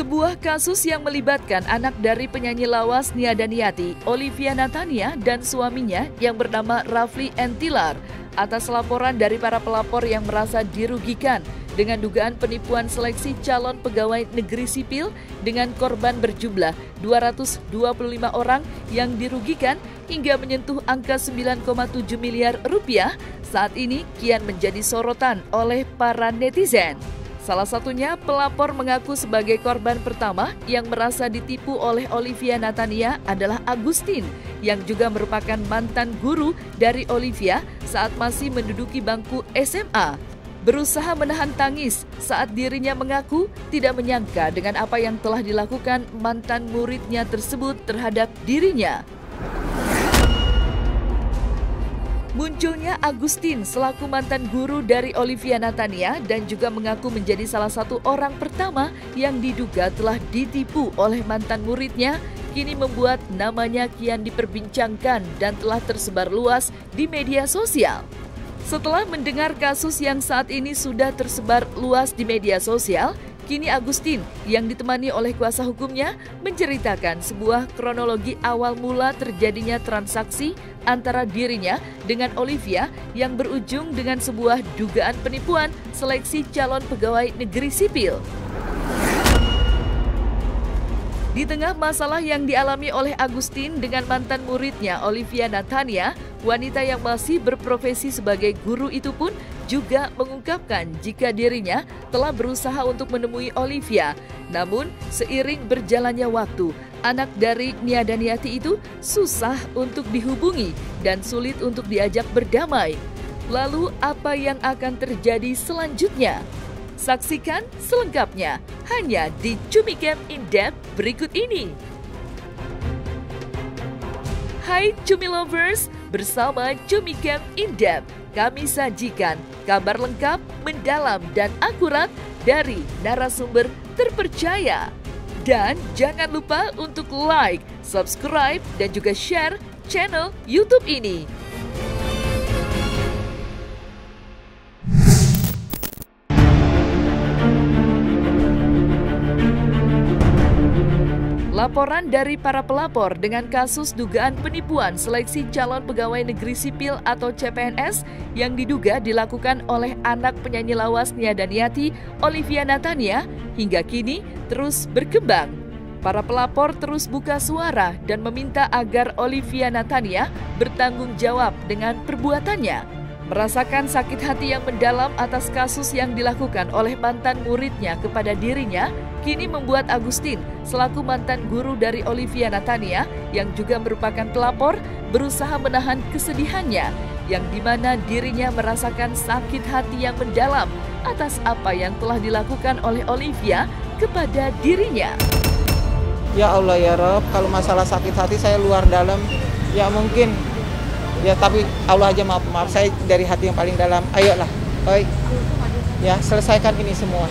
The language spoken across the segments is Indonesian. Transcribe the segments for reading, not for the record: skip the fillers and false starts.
Sebuah kasus yang melibatkan anak dari penyanyi lawas Nia Daniati, Olivia Natania, dan suaminya yang bernama Rafli Entilar atas laporan dari para pelapor yang merasa dirugikan dengan dugaan penipuan seleksi calon pegawai negeri sipil dengan korban berjumlah 225 orang yang dirugikan hingga menyentuh angka 9,7 miliar rupiah, saat ini kian menjadi sorotan oleh para netizen. Salah satunya pelapor mengaku sebagai korban pertama yang merasa ditipu oleh Olivia Natania adalah Agustin, yang juga merupakan mantan guru dari Olivia saat masih menduduki bangku SMA. Berusaha menahan tangis saat dirinya mengaku tidak menyangka dengan apa yang telah dilakukan mantan muridnya tersebut terhadap dirinya. Munculnya Agustin selaku mantan guru dari Olivia Natania dan juga mengaku menjadi salah satu orang pertama yang diduga telah ditipu oleh mantan muridnya, kini membuat namanya kian diperbincangkan dan telah tersebar luas di media sosial. Setelah mendengar kasus yang saat ini sudah tersebar luas di media sosial, kini Agustin yang ditemani oleh kuasa hukumnya menceritakan sebuah kronologi awal mula terjadinya transaksi antara dirinya dengan Olivia yang berujung dengan sebuah dugaan penipuan seleksi calon pegawai negeri sipil. Di tengah masalah yang dialami oleh Agustin dengan mantan muridnya Olivia Natania, wanita yang masih berprofesi sebagai guru itu pun juga mengungkapkan jika dirinya telah berusaha untuk menemui Olivia. Namun, seiring berjalannya waktu, anak dari Nia Daniati itu susah untuk dihubungi dan sulit untuk diajak berdamai. Lalu, apa yang akan terjadi selanjutnya? Saksikan selengkapnya hanya di Cumi Camp In Depth berikut ini. Hai Cumi Lovers, bersama Cumi Camp In Depth kami sajikan kabar lengkap, mendalam, dan akurat dari narasumber terpercaya. Dan jangan lupa untuk like, subscribe, dan juga share channel YouTube ini. Laporan dari para pelapor dengan kasus dugaan penipuan seleksi calon pegawai negeri sipil atau CPNS yang diduga dilakukan oleh anak penyanyi lawas Nia Daniati, Olivia Natania, hingga kini terus berkembang. Para pelapor terus buka suara dan meminta agar Olivia Natania bertanggung jawab dengan perbuatannya. Merasakan sakit hati yang mendalam atas kasus yang dilakukan oleh mantan muridnya kepada dirinya, kini membuat Agustin selaku mantan guru dari Olivia Natania yang juga merupakan pelapor berusaha menahan kesedihannya, yang dimana dirinya merasakan sakit hati yang mendalam atas apa yang telah dilakukan oleh Olivia kepada dirinya. Ya Allah ya Rob, kalau masalah sakit hati saya luar dalam, ya mungkin ya, tapi Allah aja maaf saya dari hati yang paling dalam. Ayolah, oi, ya selesaikan ini semua,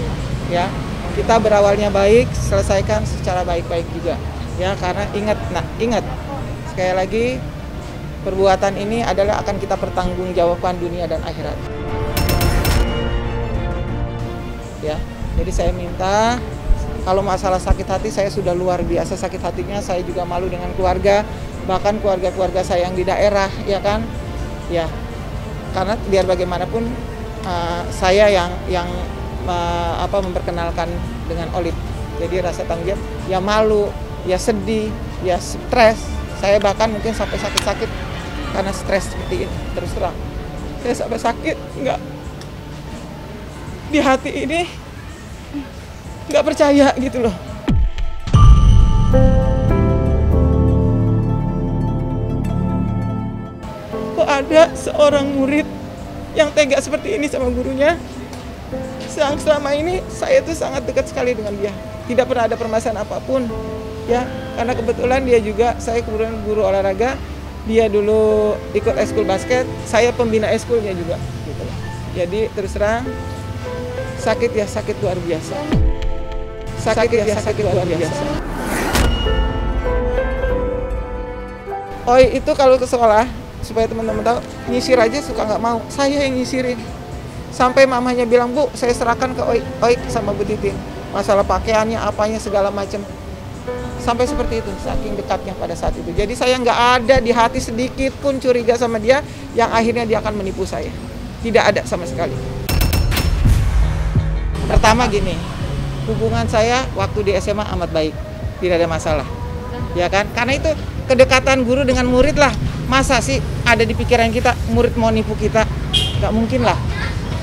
ya. Kita berawalnya baik, selesaikan secara baik-baik juga, ya. Karena ingat sekali lagi perbuatan ini adalah akan kita pertanggungjawabkan dunia dan akhirat. Ya, jadi saya minta kalau masalah sakit hati saya sudah luar biasa sakit hatinya, saya juga malu dengan keluarga. Bahkan keluarga-keluarga saya yang di daerah, ya kan, ya, karena biar bagaimanapun saya yang memperkenalkan dengan Olive, jadi rasa tanggung jawab, ya malu, ya sedih, ya stres, saya bahkan mungkin sampai sakit-sakit karena stres seperti ini. Terus terang, saya sampai sakit, nggak di hati ini, nggak percaya gitu loh. Ada seorang murid yang tega seperti ini sama gurunya. Selama ini saya tuh sangat dekat sekali dengan dia, tidak pernah ada permasalahan apapun, ya, karena kebetulan dia juga, saya kemudian guru olahraga, dia dulu ikut eskul basket, saya pembina eskulnya juga gitu. Jadi terus terang sakit ya sakit luar biasa, sakit luar biasa. Oi itu kalau ke sekolah, supaya teman-teman tahu, nyisir aja suka nggak mau, saya yang nyisirin. Sampai mamanya bilang, Bu, saya serahkan ke Oi sama Bu Titin. masalah pakaiannya, apanya segala macam. Sampai seperti itu, saking dekatnya pada saat itu. Jadi saya nggak ada di hati sedikit pun curiga sama dia, yang akhirnya dia akan menipu saya. Tidak ada sama sekali. Pertama gini, hubungan saya waktu di SMA amat baik, tidak ada masalah. Ya kan? Karena itu kedekatan guru dengan murid lah. Masa sih ada di pikiran kita murid mau nipu kita? Nggak mungkin lah.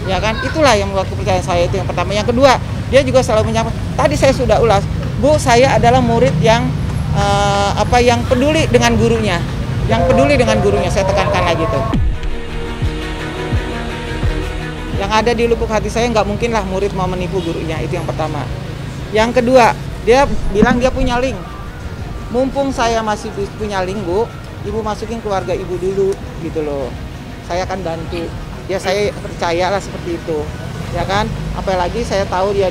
Ya kan? Itulah yang membuat kepercayaan saya, itu yang pertama. Yang kedua, dia juga selalu menyapa. Tadi saya sudah ulas, Bu, saya adalah murid yang yang peduli dengan gurunya. Yang peduli dengan gurunya, saya tekankan lagi tuh. Yang ada di lubuk hati saya, nggak mungkin lah murid mau menipu gurunya, itu yang pertama. Yang kedua, dia bilang dia punya link. Mumpung saya masih punya link, Bu, Ibu masukin keluarga Ibu dulu, gitu loh. Saya akan bantu. Ya saya percayalah seperti itu, ya kan. Apalagi saya tahu dia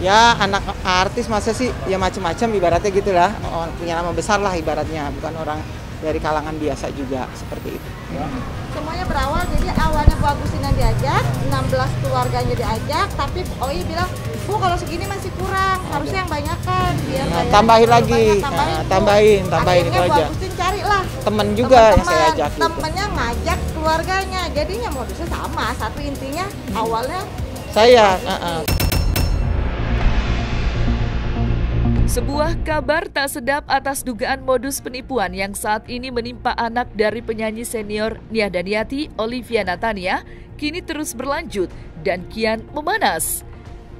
ya anak artis, masa sih ya macam-macam ibaratnya gitulah. Punya nama besar lah ibaratnya, bukan orang dari kalangan biasa juga, seperti itu. Semuanya berawal, jadi awalnya Bu Agustin yang diajak, 16 keluarganya diajak, tapi Oi bilang, Bu kalau segini masih kurang, harusnya yang banyak kan, biar tambahin lagi, tambahin akhirnya itu Bu aja. Agustin carilah Temen juga yang saya ajak gitu. Temennya ngajak keluarganya, jadinya modusnya sama, satu intinya awalnya Saya, Sebuah kabar tak sedap atas dugaan modus penipuan yang saat ini menimpa anak dari penyanyi senior Nia Daniati, Olivia Natania, kini terus berlanjut dan kian memanas.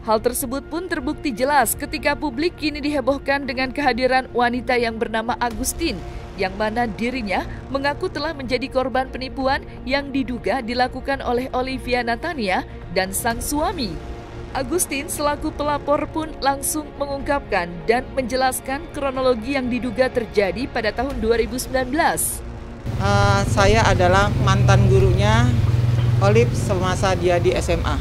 Hal tersebut pun terbukti jelas ketika publik kini dihebohkan dengan kehadiran wanita yang bernama Agustin, yang mana dirinya mengaku telah menjadi korban penipuan yang diduga dilakukan oleh Olivia Natania dan sang suami. Agustin selaku pelapor pun langsung mengungkapkan dan menjelaskan kronologi yang diduga terjadi pada tahun 2019. Saya adalah mantan gurunya Olive semasa dia di SMA.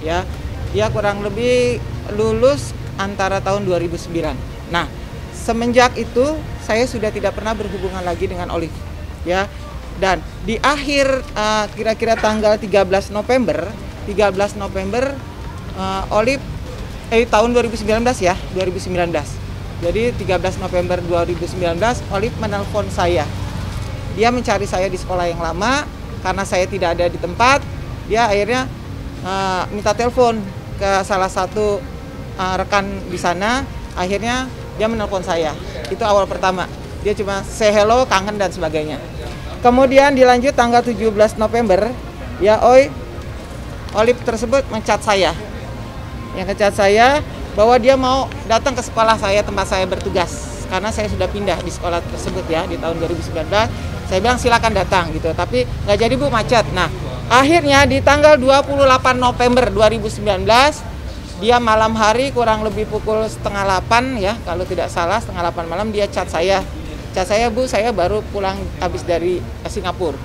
Ya, dia kurang lebih lulus antara tahun 2009. Nah, semenjak itu saya sudah tidak pernah berhubungan lagi dengan Olive. Ya, dan di akhir kira-kira tanggal 13 November Olive tahun 2019 ya, 2019. Jadi 13 November 2019 Olive menelpon saya. Dia mencari saya di sekolah yang lama karena saya tidak ada di tempat. Dia akhirnya minta telepon ke salah satu rekan di sana. Akhirnya dia menelpon saya. Itu awal pertama. Dia cuma say hello, kangen dan sebagainya. Kemudian dilanjut tanggal 17 November, ya Olive tersebut mencat saya. Yang ngecat saya bahwa dia mau datang ke sekolah saya, tempat saya bertugas, karena saya sudah pindah di sekolah tersebut ya di tahun 2019. Saya bilang silakan datang gitu, tapi nggak jadi Bu, macet. Nah, akhirnya di tanggal 28 November 2019 dia malam hari kurang lebih pukul 7:30 ya, kalau tidak salah 7:30 malam dia chat saya, Bu, saya baru pulang habis dari Singapura.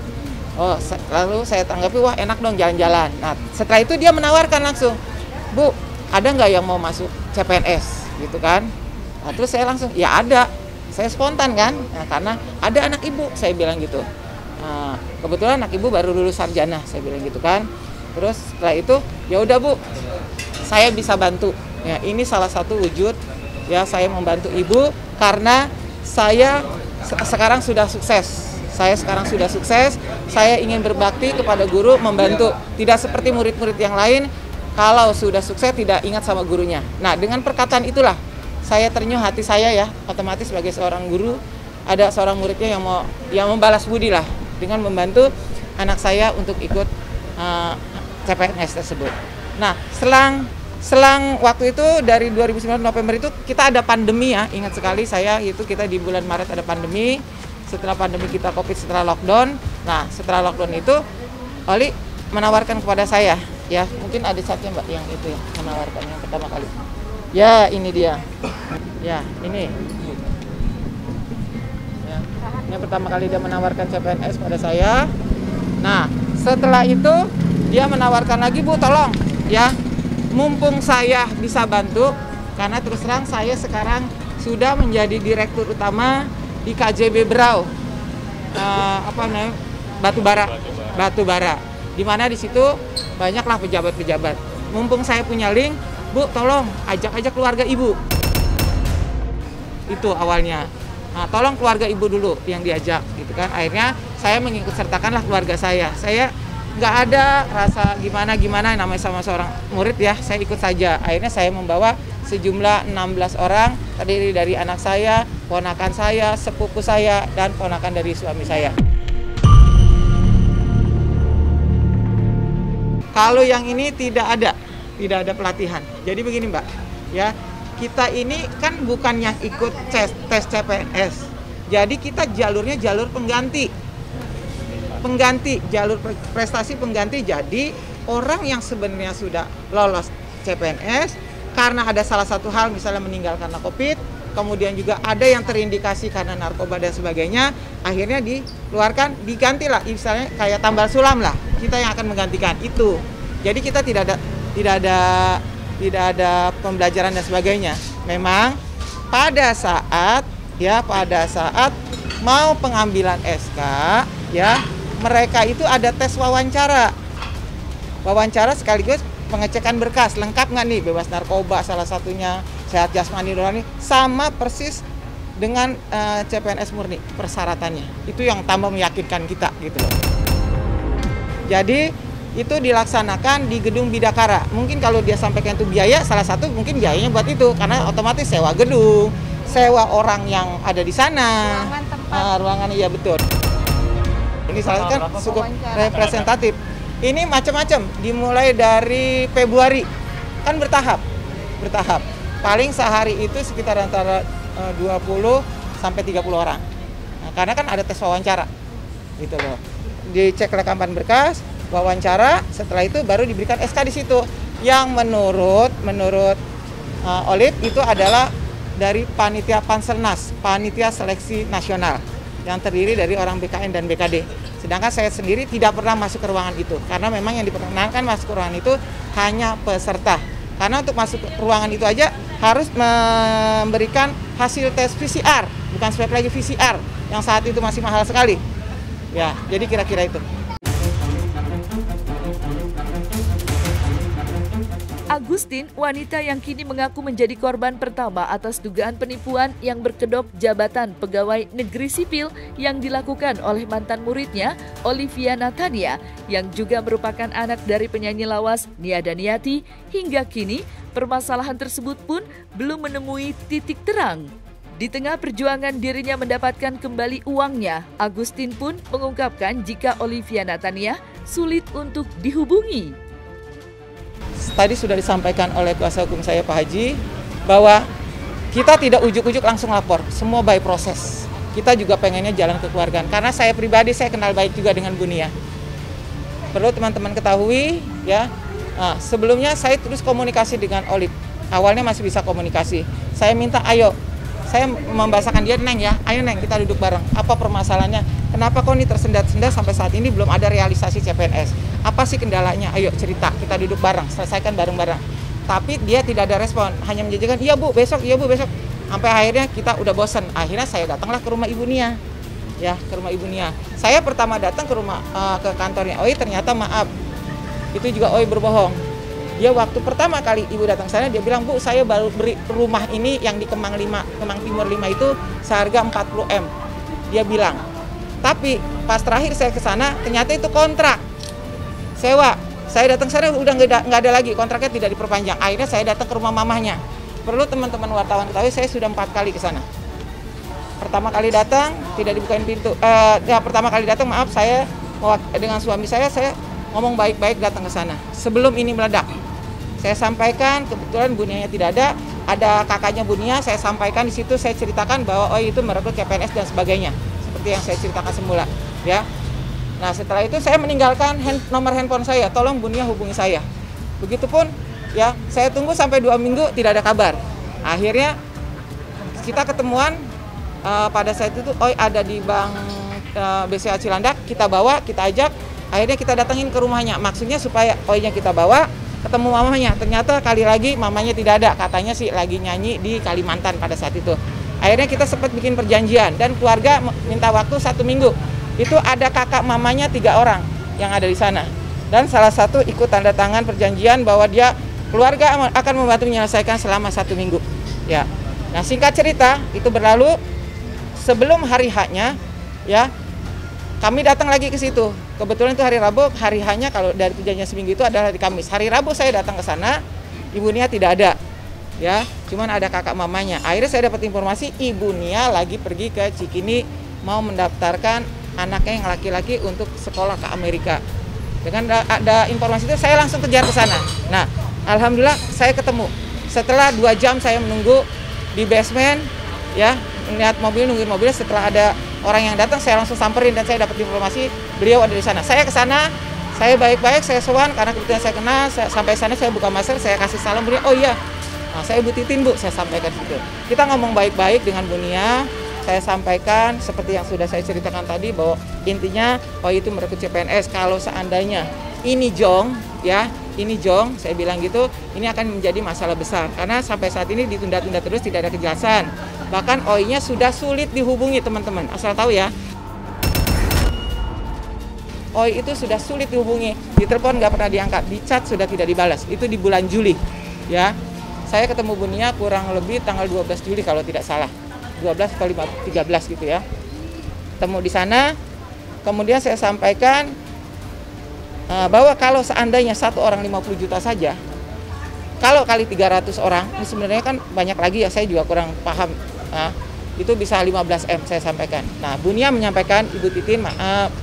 Lalu saya tanggapi, wah enak dong jalan-jalan. Nah, setelah itu dia menawarkan langsung, Bu, ada nggak yang mau masuk CPNS gitu kan? Nah, terus saya langsung, ya ada. Saya spontan kan, nah, karena ada anak ibu, saya bilang gitu. Nah, kebetulan anak ibu baru lulus sarjana, saya bilang gitu kan. Terus setelah itu, ya udah Bu, saya bisa bantu. Ya, ini salah satu wujud ya saya membantu ibu karena saya sekarang sudah sukses. Saya ingin berbakti kepada guru, membantu. Tidak seperti murid-murid yang lain. Kalau sudah sukses tidak ingat sama gurunya. Nah, dengan perkataan itulah saya ternyuh hati saya ya, otomatis sebagai seorang guru ada seorang muridnya yang membalas budi lah dengan membantu anak saya untuk ikut CPNS tersebut. Nah, selang waktu itu dari 2019 November itu kita ada pandemi ya, ingat sekali saya itu kita di bulan Maret ada pandemi. Setelah pandemi kita Covid, setelah lockdown. Nah, setelah lockdown itu Oli menawarkan kepada saya. Ya, mungkin ada chatnya Mbak yang itu ya, menawarkan yang pertama kali. Ya, ini dia. Ya, ini. Ya, yang pertama kali dia menawarkan CPNS pada saya. Nah, setelah itu dia menawarkan lagi, Bu, tolong ya. Mumpung saya bisa bantu, karena terus terang saya sekarang sudah menjadi direktur utama di KJB Berau. Batu bara. Di mana di situ banyaklah pejabat-pejabat. Mumpung saya punya link, Bu, tolong ajak keluarga ibu. Itu awalnya. Nah, tolong keluarga ibu dulu yang diajak gitu kan. Akhirnya saya mengikut sertakanlah keluarga saya. Saya nggak ada rasa gimana namanya sama seorang murid ya, saya ikut saja. Akhirnya saya membawa sejumlah 16 orang terdiri dari anak saya, ponakan saya, sepupu saya, dan ponakan dari suami saya. Kalau yang ini tidak ada pelatihan. Jadi begini Mbak, ya kita ini kan bukan yang ikut tes CPNS. Jadi kita jalurnya jalur pengganti, jalur prestasi pengganti. Jadi orang yang sebenarnya sudah lolos CPNS karena ada salah satu hal misalnya meninggal karena COVID, kemudian juga ada yang terindikasi karena narkoba dan sebagainya, akhirnya dikeluarkan, digantilah, misalnya kayak tambal sulam lah, kita yang akan menggantikan itu. Jadi kita tidak ada pembelajaran dan sebagainya. Memang pada saat mau pengambilan SK ya, mereka itu ada tes wawancara sekaligus pengecekan berkas, lengkap nggak nih, bebas narkoba salah satunya, sehat jasmani rohani, sama persis dengan CPNS murni persyaratannya. Itu yang tambah meyakinkan kita gitu loh. Jadi itu dilaksanakan di gedung Bidakara. Mungkin kalau dia sampaikan itu biaya, salah satu mungkin biayanya buat itu, karena otomatis sewa gedung, sewa orang yang ada di sana, ruangan, iya betul. Ini salah kan cukup representatif. Ini macam-macam, dimulai dari Februari, kan bertahap. Paling sehari itu sekitar antara 20 sampai 30 orang. Nah, karena kan ada tes wawancara, gitu loh. Dicek rekaman berkas, wawancara, setelah itu baru diberikan SK di situ. Yang menurut Olip itu adalah dari panitia Panselnas, panitia seleksi nasional, yang terdiri dari orang BKN dan BKD. Sedangkan saya sendiri tidak pernah masuk ke ruangan itu, karena memang yang diperkenankan masuk ke ruangan itu hanya peserta. Karena untuk masuk ke ruangan itu aja harus memberikan hasil tes PCR, bukan swab lagi, PCR, yang saat itu masih mahal sekali. Ya, jadi kira-kira itu. Agustin, wanita yang kini mengaku menjadi korban pertama atas dugaan penipuan yang berkedok jabatan pegawai negeri sipil yang dilakukan oleh mantan muridnya, Olivia Natania, yang juga merupakan anak dari penyanyi lawas Nia Daniati. Hingga kini, permasalahan tersebut pun belum menemui titik terang. Di tengah perjuangan dirinya mendapatkan kembali uangnya, Agustin pun mengungkapkan jika Olivia Natania sulit untuk dihubungi. Tadi sudah disampaikan oleh kuasa hukum saya Pak Haji bahwa kita tidak ujuk-ujuk langsung lapor, semua by proses. Kita juga pengennya jalan kekeluargaan, karena saya pribadi saya kenal baik juga dengan Bu Nia. Perlu teman-teman ketahui ya, sebelumnya saya terus komunikasi dengan Olip. Awalnya masih bisa komunikasi. Saya minta ayo, saya membahasakan dia, Neng ya, ayo Neng kita duduk bareng. Apa permasalahannya? Kenapa kok ini tersendat-sendat sampai saat ini belum ada realisasi CPNS? Apa sih kendalanya? Ayo cerita, kita duduk bareng, selesaikan bareng-bareng. Tapi dia tidak ada respon, hanya menjanjikan, iya bu besok. Sampai akhirnya kita udah bosan. Akhirnya saya datanglah ke rumah Ibu Nia. Ya, ke rumah Ibu Nia. Saya pertama datang ke kantornya Oi, ternyata maaf. Itu juga Oi berbohong. Dia waktu pertama kali Ibu datang sana, dia bilang, Bu, saya baru beri rumah ini yang di Kemang Timur 5 itu seharga 40 M. Dia bilang. Tapi pas terakhir saya ke sana, ternyata itu kontrak sewa. Saya datang sana udah nggak ada lagi, kontraknya tidak diperpanjang. Akhirnya saya datang ke rumah mamahnya. Perlu teman-teman wartawan ketahui, saya sudah 4 kali ke sana. Pertama kali datang tidak dibukain pintu. Pertama kali datang maaf, saya dengan suami saya ngomong baik-baik datang ke sana. Sebelum ini meledak, saya sampaikan kebetulan Bu Nia tidak ada kakaknya Bu Nia. Saya sampaikan di situ, saya ceritakan bahwa itu merekrut CPNS dan sebagainya, seperti yang saya ceritakan semula, ya. Nah setelah itu saya meninggalkan nomor handphone saya, tolong Bu Nia hubungi saya. Begitupun ya, saya tunggu sampai 2 minggu tidak ada kabar. Akhirnya kita ketemuan pada saat itu Oi ada di Bank BCA Cilandak, kita bawa, kita ajak, akhirnya kita datangin ke rumahnya. Maksudnya supaya Oinya kita bawa ketemu mamanya. Ternyata kali lagi mamanya tidak ada, katanya sih lagi nyanyi di Kalimantan pada saat itu. Akhirnya kita sempat bikin perjanjian dan keluarga minta waktu 1 minggu. Itu ada kakak mamanya 3 orang yang ada di sana. Dan salah satu ikut tanda tangan perjanjian bahwa dia keluarga akan membantu menyelesaikan selama 1 minggu. Ya. Nah, singkat cerita, itu berlalu sebelum hari H-nya, ya, kami datang lagi ke situ. Kebetulan itu hari Rabu, hari H-nya kalau dari perjanjian seminggu itu adalah hari Kamis. Hari Rabu saya datang ke sana, Ibu Nia tidak ada. Ya, cuman ada kakak mamanya. Akhirnya saya dapat informasi Ibu Nia lagi pergi ke Cikini mau mendaftarkan anaknya yang laki-laki untuk sekolah ke Amerika. Dengan ada informasi itu saya langsung kejar ke sana. Nah, alhamdulillah saya ketemu. Setelah 2 jam saya menunggu di basement, ya, melihat mobil, nungguin mobilnya. Setelah ada orang yang datang, saya langsung samperin dan saya dapat informasi beliau ada di sana. Saya ke sana, saya baik-baik, saya sowan karena kebetulan saya kenal. Sampai sana saya buka masker, saya kasih salam beliau. Oh iya, nah, saya Ibu Titin Bu, saya sampaikan gitu. Kita ngomong baik-baik dengan Bu Nia. Saya sampaikan seperti yang sudah saya ceritakan tadi bahwa intinya OI itu merekrut CPNS. Kalau seandainya ini jong, ya, ini jong, saya bilang gitu, ini akan menjadi masalah besar karena sampai saat ini ditunda-tunda terus, tidak ada kejelasan. Bahkan OI-nya sudah sulit dihubungi, teman-teman. Asal tahu ya. OI itu sudah sulit dihubungi, ditelepon nggak pernah diangkat, di chat sudah tidak dibalas. Itu di bulan Juli, ya. Saya ketemu Bu Nia kurang lebih tanggal 12 Juli kalau tidak salah. 12 atau 13 gitu ya. Temu di sana, kemudian saya sampaikan bahwa kalau seandainya satu orang 50 juta saja, kalau kali 300 orang, ini sebenarnya kan banyak lagi ya, saya juga kurang paham. Itu bisa 15 M saya sampaikan. Nah, Bu Nia menyampaikan, Ibu Titin maaf,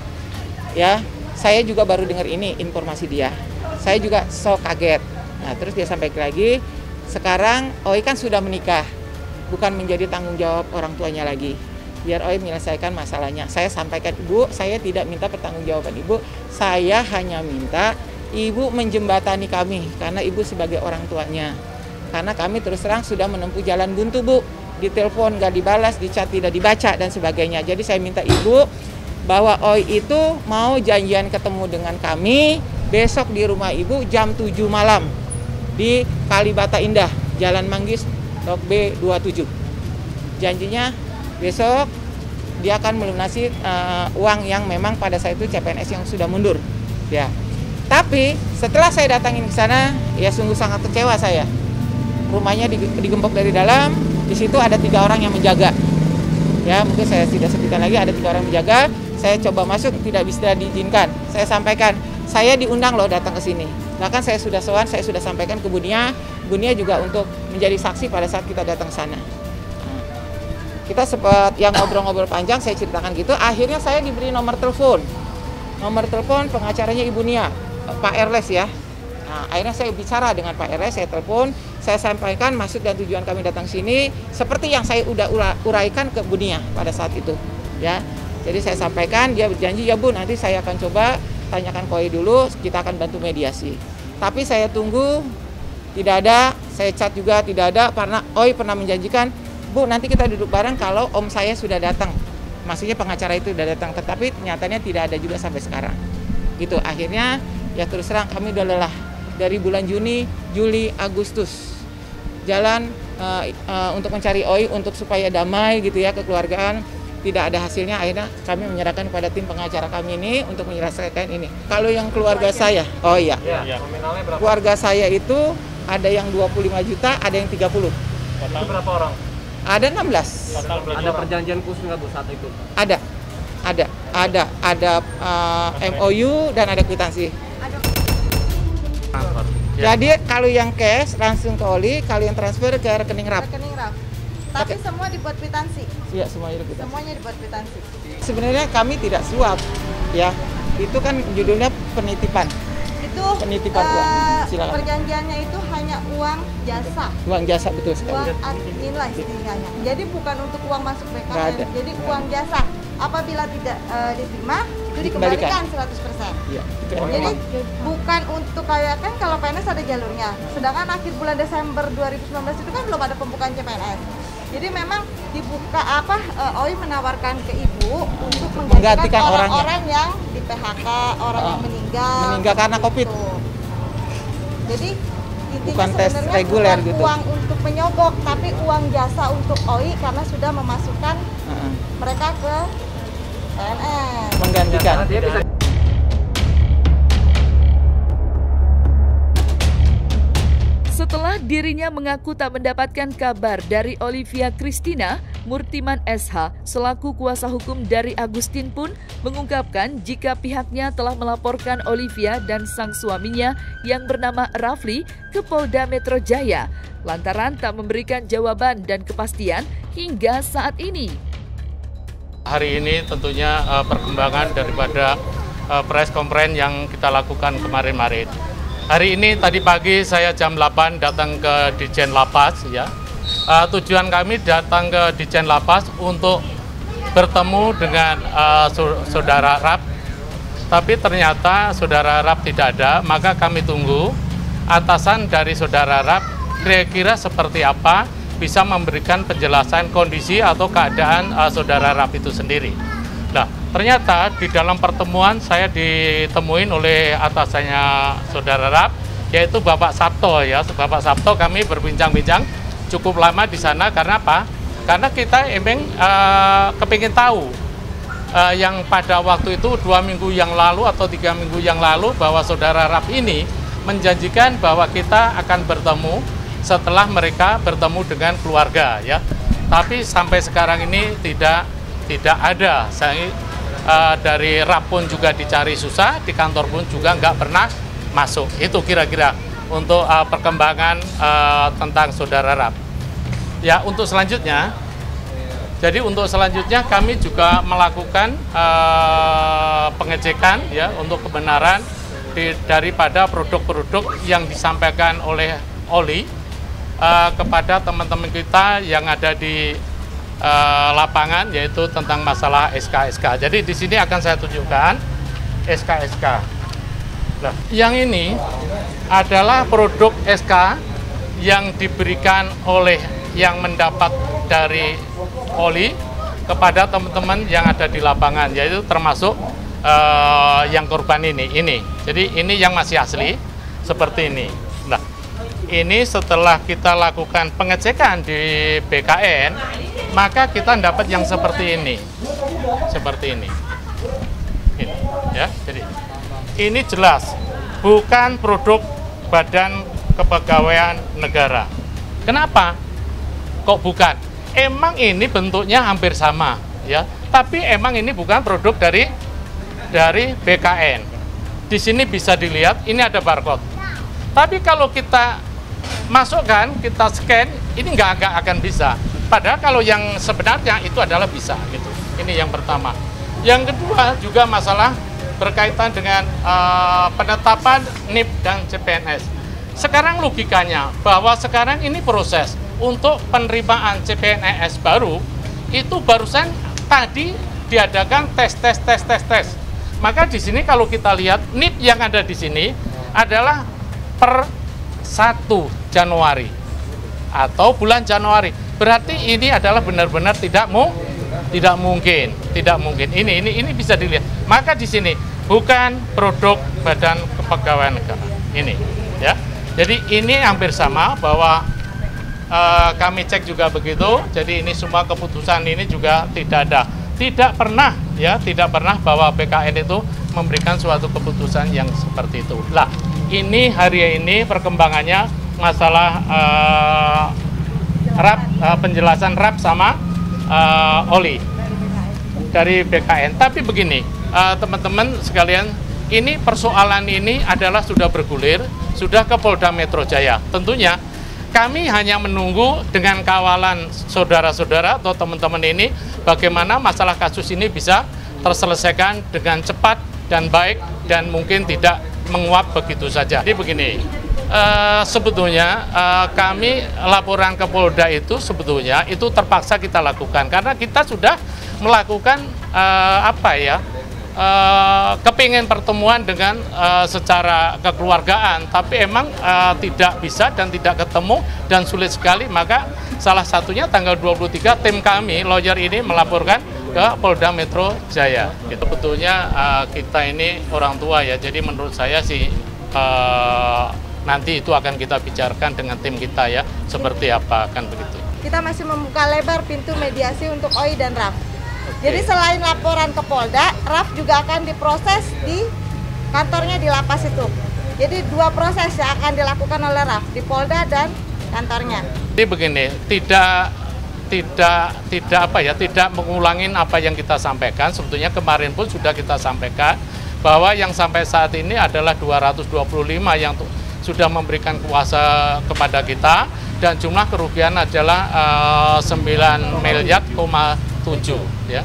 ya, saya juga baru dengar ini informasi dia. Saya juga kaget. Nah, terus dia sampaikan lagi, sekarang OI kan sudah menikah, bukan menjadi tanggung jawab orang tuanya lagi. Biar OI menyelesaikan masalahnya. Saya sampaikan, Ibu, saya tidak minta pertanggungjawaban Ibu. Saya hanya minta Ibu menjembatani kami, karena Ibu sebagai orang tuanya. Karena kami terus terang sudah menempuh jalan buntu, Bu. Di telepon nggak dibalas, di chat tidak dibaca, dan sebagainya. Jadi saya minta Ibu, bahwa OI itu mau janjian ketemu dengan kami besok di rumah Ibu jam 7 malam. Di Kalibata Indah, Jalan Manggis, Blok B27. Janjinya besok dia akan melunasi uang yang memang pada saat itu CPNS yang sudah mundur, ya. Tapi setelah saya datangin ke sana, ya sungguh sangat kecewa saya. Rumahnya digembok dari dalam, di situ ada 3 orang yang menjaga. Ya, mungkin saya tidak sebutkan lagi, ada 3 orang menjaga. Saya coba masuk, tidak bisa diizinkan. Saya sampaikan, saya diundang loh datang ke sini. Bahkan saya sudah sowan, saya sudah sampaikan ke Bu Nia juga untuk menjadi saksi pada saat kita datang sana. Nah, kita sempat yang ngobrol-ngobrol panjang, saya ceritakan gitu. Akhirnya saya diberi nomor telepon pengacaranya Ibu Nia, Pak Erles ya. Nah, akhirnya saya bicara dengan Pak Erles, saya telepon, saya sampaikan maksud dan tujuan kami datang sini seperti yang saya udah uraikan ke Bu Nia pada saat itu, ya. Jadi saya sampaikan, dia berjanji, ya Bu, nanti saya akan coba tanyakan KOI dulu, kita akan bantu mediasi. Tapi saya tunggu, tidak ada, saya chat juga tidak ada, karena OI pernah menjanjikan, Bu, nanti kita duduk bareng kalau om saya sudah datang. Maksudnya pengacara itu sudah datang, tetapi nyatanya tidak ada juga sampai sekarang. Gitu, akhirnya ya terus terang kami udah lelah. Dari bulan Juni, Juli, Agustus, jalan untuk mencari OI untuk supaya damai gitu ya, kekeluargaan. Tidak ada hasilnya, akhirnya kami menyerahkan kepada tim pengacara kami ini untuk menyelesaikan ini. Kalau yang keluarga saya, oh iya, keluarga saya itu ada yang 25 juta, ada yang 30. Total berapa orang? Ada 16. Total ada perjanjian khusus nggak Bu saat itu? Ada MOU dan ada kwitansi. Jadi kalau yang cash langsung ke OLI, kalau yang transfer ke rekening RAP. Tapi semua dibuat kwitansi. Iya, semuanya dibuat. Semuanya dibuat kwitansi. Sebenarnya kami tidak suap, ya. Itu kan judulnya penitipan. Itu penitipan uang. Silakan. Perjanjiannya itu hanya uang jasa. Uang jasa, betul sekali. Uang admin lah istilahnya. Jadi bukan untuk uang masuk BKN. Jadi uang jasa. Apabila tidak diterima, itu dikembalikan 100%. Iya. Jadi bukan untuk kayak kan kalau PNS ada jalurnya. Sedangkan akhir bulan Desember 2019 itu kan belum ada pembukaan CPNS. Jadi memang dibuka OI menawarkan ke Ibu untuk menggantikan orang-orang yang di PHK, orang yang meninggal karena COVID. Gitu. Jadi intinya bukan tes reguler bukan gitu. Uang untuk menyogok, tapi uang jasa untuk OI karena sudah memasukkan mereka ke PNS. Menggantikan. Setelah dirinya mengaku tak mendapatkan kabar dari Olivia Christina, Murtiman SH selaku kuasa hukum dari Agustin pun mengungkapkan jika pihaknya telah melaporkan Olivia dan sang suaminya yang bernama Rafli ke Polda Metro Jaya lantaran tak memberikan jawaban dan kepastian hingga saat ini. Hari ini tentunya perkembangan daripada press conference yang kita lakukan kemarin-kemarin. Hari ini tadi pagi saya jam 8 datang ke Ditjen Lapas ya. Tujuan kami datang ke Ditjen Lapas untuk bertemu dengan saudara Rap. Tapi ternyata saudara Rap tidak ada, maka kami tunggu atasan dari saudara Rap kira-kira seperti apa bisa memberikan penjelasan kondisi atau keadaan saudara Rap itu sendiri. Nah, ternyata di dalam pertemuan saya ditemuin oleh atasannya saudara Rap, yaitu Bapak Sabto ya. Bapak Sabto kami berbincang-bincang cukup lama di sana karena apa? Karena kita emang kepingin tahu yang pada waktu itu 2 minggu yang lalu atau 3 minggu yang lalu bahwa saudara Rap ini menjanjikan bahwa kita akan bertemu setelah mereka bertemu dengan keluarga ya. Tapi sampai sekarang ini tidak ada. Saya dari Rap pun juga dicari susah, di kantor pun juga nggak pernah masuk. Itu kira-kira untuk perkembangan tentang saudara Rap. Ya, untuk selanjutnya, jadi untuk selanjutnya kami juga melakukan pengecekan ya untuk kebenaran daripada produk-produk yang disampaikan oleh Oli kepada teman-teman kita yang ada di lapangan, yaitu tentang masalah SK-SK. Jadi di sini akan saya tunjukkan SK-SK. Nah, yang ini adalah produk SK yang diberikan oleh yang mendapat dari Oli kepada teman-teman yang ada di lapangan, yaitu termasuk yang korban ini. Jadi ini yang masih asli seperti ini. Nah, ini setelah kita lakukan pengecekan di BKN, maka kita dapat yang seperti ini. Ini ya. Jadi ini jelas bukan produk Badan Kepegawaian Negara. Kenapa? Kok bukan? Emang ini bentuknya hampir sama ya. Tapi emang ini bukan produk dari BKN. Di sini bisa dilihat ini ada barcode. Tapi kalau kita masukkan, kita scan, ini nggak akan bisa. Padahal kalau yang sebenarnya itu adalah bisa gitu. Ini yang pertama. Yang kedua juga masalah berkaitan dengan penetapan NIP dan CPNS. Sekarang logikanya bahwa sekarang ini proses untuk penerimaan CPNS baru itu barusan tadi diadakan tes. Maka di sini kalau kita lihat NIP yang ada di sini adalah per 1 Januari atau bulan Januari. Berarti ini adalah benar-benar tidak mungkin. Ini bisa dilihat. Maka di sini bukan produk Badan Kepegawaian Negara. Ini ya. Jadi ini hampir sama bahwa kami cek juga begitu. Jadi ini semua keputusan ini juga tidak pernah bahwa BKN itu memberikan suatu keputusan yang seperti itu. Lah, ini hari ini perkembangannya masalah penjelasan Rap sama Oli dari BKN. Tapi begini, teman-teman sekalian, ini persoalan ini adalah sudah bergulir, sudah ke Polda Metro Jaya. Tentunya kami hanya menunggu dengan kawalan saudara-saudara atau teman-teman ini bagaimana masalah kasus ini bisa terselesaikan dengan cepat dan baik dan mungkin tidak menguap begitu saja. Jadi begini, sebetulnya kami laporan ke Polda itu sebetulnya itu terpaksa kita lakukan karena kita sudah melakukan kepingin pertemuan dengan secara kekeluargaan, tapi emang tidak bisa dan tidak ketemu dan sulit sekali. Maka salah satunya tanggal 23 tim kami lawyer ini melaporkan ke Polda Metro Jaya. Itu betulnya kita ini orang tua ya, jadi menurut saya sih nanti itu akan kita bicarakan dengan tim kita ya, seperti apa kan begitu. Kita masih membuka lebar pintu mediasi untuk OI dan Raf. Jadi selain laporan ke Polda, Raf juga akan diproses di kantornya di lapas itu. Jadi 2 proses yang akan dilakukan oleh Raf, di Polda dan kantornya. Jadi begini, tidak mengulangin apa yang kita sampaikan. Sebetulnya kemarin pun sudah kita sampaikan bahwa yang sampai saat ini adalah 225 yang sudah memberikan kuasa kepada kita, dan jumlah kerugian adalah 9,7 miliar ya.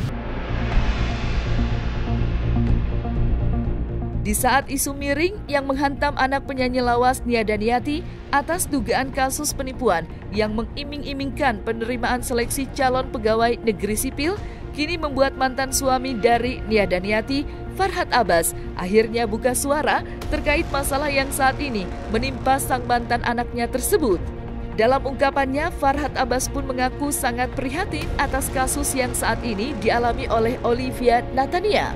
Di saat isu miring yang menghantam anak penyanyi lawas Nia Daniati atas dugaan kasus penipuan yang mengiming-imingkan penerimaan seleksi calon pegawai negeri sipil, kini membuat mantan suami dari Nia Daniati, Farhad Abbas, akhirnya buka suara terkait masalah yang saat ini menimpa sang mantan anaknya tersebut. Dalam ungkapannya, Farhad Abbas pun mengaku sangat prihatin atas kasus yang saat ini dialami oleh Olivia Natania.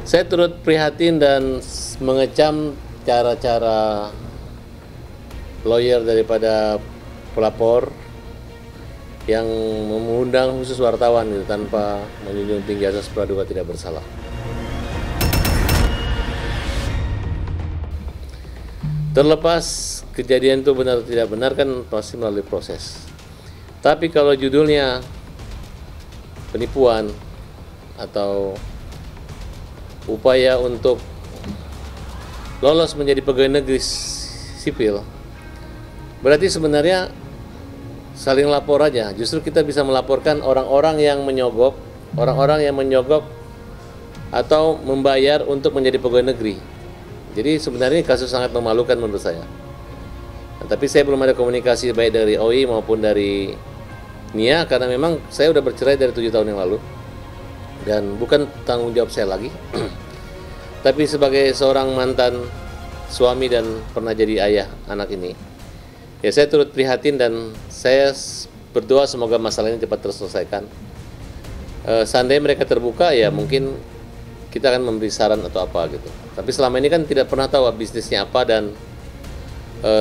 Saya turut prihatin dan mengecam cara-cara lawyer daripada pelapor yang mengundang khusus wartawan gitu, tanpa menjunjung tinggi asas praduga tidak bersalah. Terlepas kejadian itu benar atau tidak benar kan pasti melalui proses. Tapi kalau judulnya penipuan atau upaya untuk lolos menjadi pegawai negeri sipil, berarti sebenarnya saling lapor aja. Justru kita bisa melaporkan orang-orang yang menyogok, atau membayar untuk menjadi pegawai negeri. Jadi sebenarnya kasus sangat memalukan menurut saya. Nah, tapi saya belum ada komunikasi baik dari OI maupun dari Nia, karena memang saya udah bercerai dari 7 tahun yang lalu. Dan bukan tanggung jawab saya lagi. Tapi sebagai seorang mantan suami dan pernah jadi ayah anak ini, ya saya turut prihatin dan saya berdoa semoga masalah ini cepat terselesaikan. Seandainya mereka terbuka, ya mungkin kita akan memberi saran atau apa gitu. Tapi selama ini kan tidak pernah tahu bisnisnya apa dan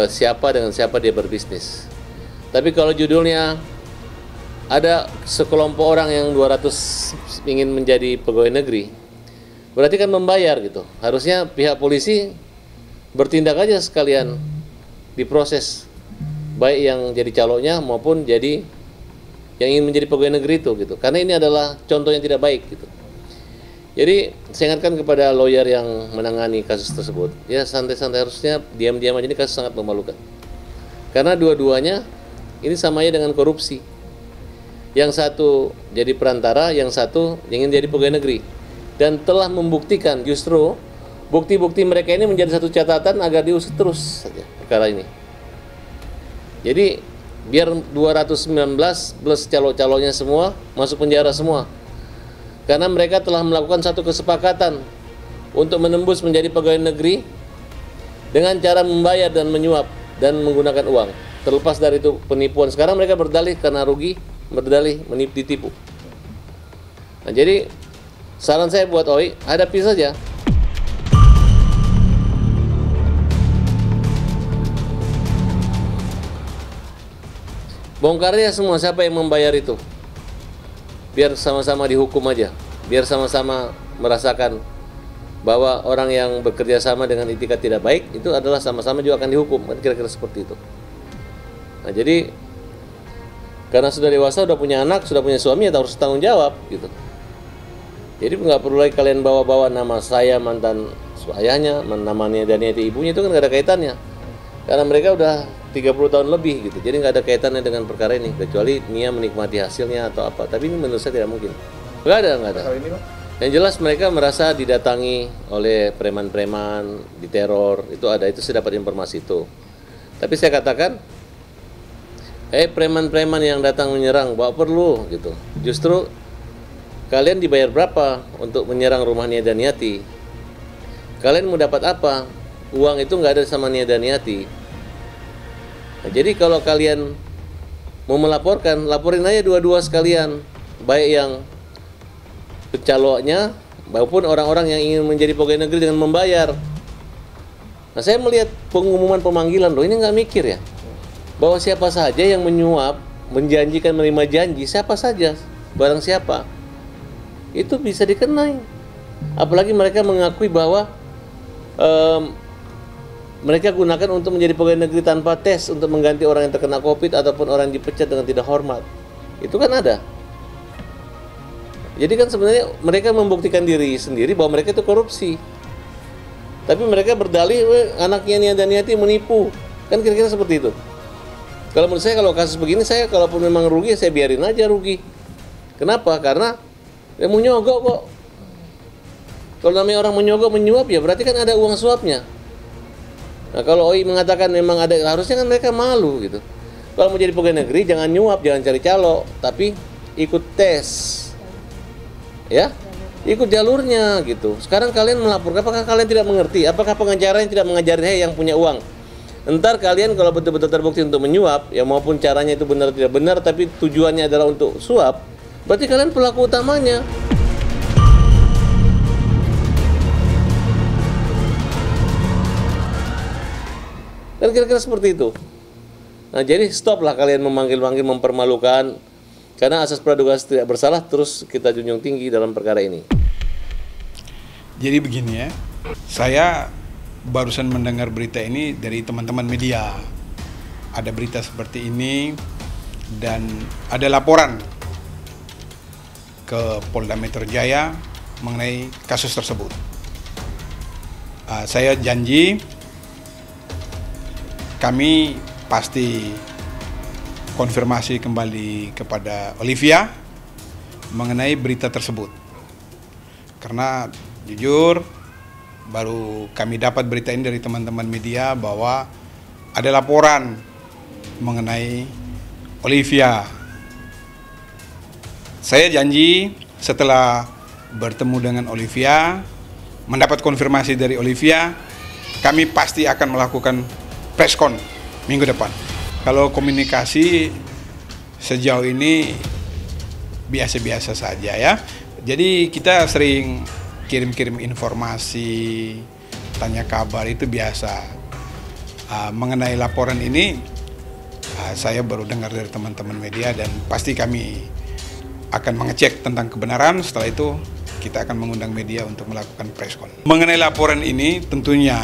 siapa dengan siapa dia berbisnis. Tapi kalau judulnya ada sekelompok orang yang 200 ingin menjadi pegawai negeri, berarti kan membayar gitu. Harusnya pihak polisi bertindak aja sekalian diproses, baik yang jadi calonnya maupun jadi yang ingin menjadi pegawai negeri itu gitu. Karena ini adalah contoh yang tidak baik gitu. Jadi saya ingatkan kepada lawyer yang menangani kasus tersebut, ya santai-santai, harusnya diam-diam aja, ini kasus sangat memalukan. Karena dua-duanya ini samanya dengan korupsi. Yang satu jadi perantara, yang satu ingin jadi pegawai negeri. Dan telah membuktikan justru bukti-bukti mereka ini menjadi satu catatan agar diusut terus saja perkara ini. Jadi biar 219 plus calon-calonnya semua masuk penjara semua. Karena mereka telah melakukan satu kesepakatan untuk menembus menjadi pegawai negeri dengan cara membayar dan menyuap dan menggunakan uang. Terlepas dari itu penipuan, sekarang mereka berdalih karena rugi, berdalih ditipu. Nah, jadi saran saya buat OI, hadapi saja. Bongkarnya semua siapa yang membayar itu. Biar sama-sama dihukum aja. Biar sama-sama merasakan bahwa orang yang bekerja sama dengan itikat tidak baik itu adalah sama-sama juga akan dihukum. Kira-kira seperti itu. Nah, jadi karena sudah dewasa, sudah punya anak, sudah punya suami, ya harus tanggung jawab gitu. Jadi nggak perlu lagi kalian bawa-bawa nama saya mantan ayahnya, namanya Daniati ibunya, itu kan nggak ada kaitannya. Karena mereka udah 30 tahun lebih gitu. Jadi nggak ada kaitannya dengan perkara ini, kecuali Nia menikmati hasilnya atau apa. Tapi ini menurut saya tidak mungkin. Nggak ada. Yang jelas mereka merasa didatangi oleh preman-preman, diteror, itu ada, itu saya dapat informasi itu. Tapi saya katakan, preman-preman yang datang menyerang, bawa perlu gitu. Justru kalian dibayar berapa untuk menyerang rumah Nia Daniati? Kalian mau dapat apa? Uang itu nggak ada sama Nia Daniati. Nah, jadi kalau kalian mau melaporkan, laporin aja dua-dua sekalian, baik yang pencalonnya maupun orang-orang yang ingin menjadi pegawai negeri dengan membayar. Nah, saya melihat pengumuman pemanggilan, loh ini nggak mikir ya, bahwa siapa saja yang menyuap, menjanjikan menerima janji, siapa saja, barang siapa, itu bisa dikenai. Apalagi mereka mengakui bahwa mereka gunakan untuk menjadi pegawai negeri tanpa tes untuk mengganti orang yang terkena COVID ataupun orang yang dipecat dengan tidak hormat. Itu kan ada. Jadi kan sebenarnya mereka membuktikan diri sendiri bahwa mereka itu korupsi. Tapi mereka berdalih anaknya Nia Daniati menipu. Kan kira-kira seperti itu. Kalau menurut saya, kalau kasus begini, saya kalaupun memang rugi, saya biarin aja rugi. Kenapa? Karena dia mau nyogok kok. Kalau namanya orang menyogok, menyuap, ya berarti kan ada uang suapnya. Nah, kalau OI mengatakan memang ada, harusnya kan mereka malu gitu. Kalau mau jadi pegawai negeri, jangan nyuap, jangan cari calo, tapi ikut tes, ya, ikut jalurnya gitu. Sekarang kalian melapor, apakah kalian tidak mengerti? Apakah pengacaranya tidak mengajarin, hei yang punya uang, entar kalian kalau betul-betul terbukti untuk menyuap, ya maupun caranya itu benar tidak benar, tapi tujuannya adalah untuk suap, berarti kalian pelaku utamanya. Kan kira-kira seperti itu. Nah, jadi stoplah kalian memanggil-manggil, mempermalukan. Karena asas praduga tidak bersalah terus kita junjung tinggi dalam perkara ini. Jadi begini ya, saya barusan mendengar berita ini dari teman-teman media. Ada berita seperti ini dan ada laporan ke Polda Metro Jaya mengenai kasus tersebut. Saya janji kami pasti konfirmasi kembali kepada Olivia mengenai berita tersebut. Karena jujur baru kami dapat berita ini dari teman-teman media bahwa ada laporan mengenai Olivia. Saya janji setelah bertemu dengan Olivia, mendapat konfirmasi dari Olivia, kami pasti akan melakukan preskon minggu depan. Kalau komunikasi sejauh ini biasa-biasa saja ya. Jadi kita sering kirim-kirim informasi, tanya kabar, itu biasa. Mengenai laporan ini, saya baru dengar dari teman-teman media dan pasti kami akan mengecek tentang kebenaran. Setelah itu kita akan mengundang media untuk melakukan preskon. Mengenai laporan ini tentunya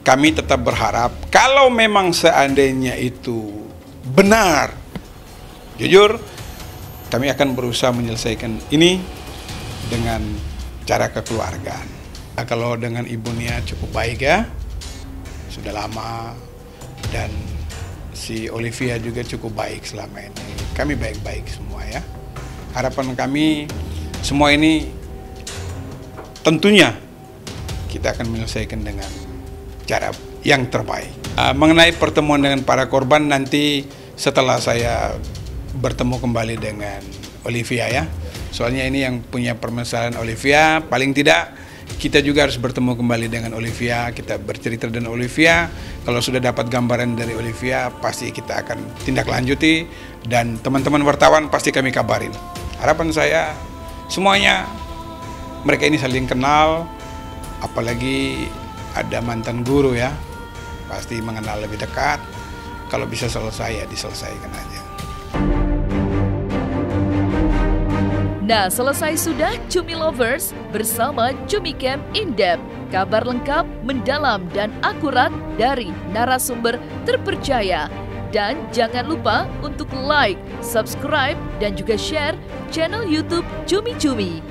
kami tetap berharap kalau memang seandainya itu benar, jujur, kami akan berusaha menyelesaikan ini dengan cara kekeluargaan. Nah, kalau dengan Ibu Nia cukup baik ya, sudah lama, dan si Olivia juga cukup baik selama ini. Kami baik-baik semua ya. Harapan kami semua ini tentunya kita akan menyelesaikan dengan cara yang terbaik. Mengenai pertemuan dengan para korban, nanti setelah saya bertemu kembali dengan Olivia ya. Soalnya ini yang punya permasalahan Olivia, paling tidak kita juga harus bertemu kembali dengan Olivia, kita bercerita dengan Olivia. Kalau sudah dapat gambaran dari Olivia, pasti kita akan tindak lanjuti dan teman-teman wartawan pasti kami kabarin. Harapan saya semuanya mereka ini saling kenal, apalagi ada mantan guru ya, pasti mengenal lebih dekat. Kalau bisa selesai ya diselesaikan aja. Nah, selesai sudah Cumi Lovers bersama Cumi Camp In-Depth. Kabar lengkap, mendalam, dan akurat dari narasumber terpercaya. Dan jangan lupa untuk like, subscribe, dan juga share channel YouTube Cumi Cumi.